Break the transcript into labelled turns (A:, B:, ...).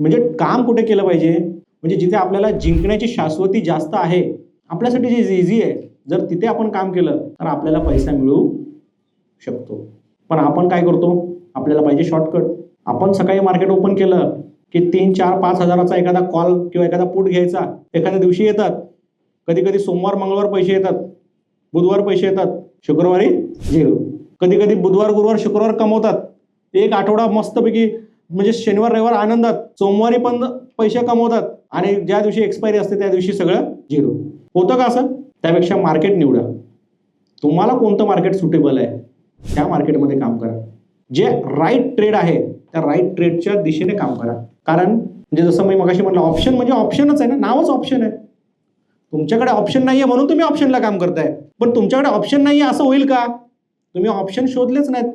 A: म्हणजे काम कुठे केलं पाहिजे, म्हणजे जिथे आपल्याला जिंकण्याची शाश्वती जास्त आहे, आपल्यासाठी जे इझी आहे, जर तिथे आपण काम केलं तर आपल्याला पैसा मिळू शकतो. पण आपण काय करतो, आपल्याला पाहिजे शॉर्टकट. आपण सकाळी मार्केट ओपन केलं की 3, 4, 5 हजाराचा एखादा कॉल किंवा एखादा पुट घ्यायचा. एखाद्या दिवशी येतात, कधी कधी सोमवार मंगळवार पैसे येतात, बुधवार पैसे येतात, शुक्रवारी झिरो. कधी कधी बुधवार गुरुवार शुक्रवार कमवतात, एक आठवडा मस्तपैकी म्हणजे शनिवार रविवार आनंदात, सोमवारी पण पैसे कमवतात आणि ज्या दिवशी एक्सपायरी असते त्या दिवशी सगळं झिरो. होतं का असं? त्यापेक्षा मार्केट निवडा. तुम्हाला कोणतं मार्केट सुटेबल आहे त्या मार्केटमध्ये काम करा. जे राईट ट्रेड आहे त्या राईट ट्रेडच्या दिशेने काम करा. कारण म्हणजे जसं मी मगाशी म्हटलं, ऑप्शन म्हणजे ऑप्शनच आहे ना, नावच ऑप्शन आहे. तुमच्याकडे ऑप्शन नाहीये म्हणून तुम्ही ऑप्शनला काम करताय. पण तुमच्याकडे ऑप्शन नाहीये असं होईल का? तुम्ही ऑप्शन शोधलेच नाहीत.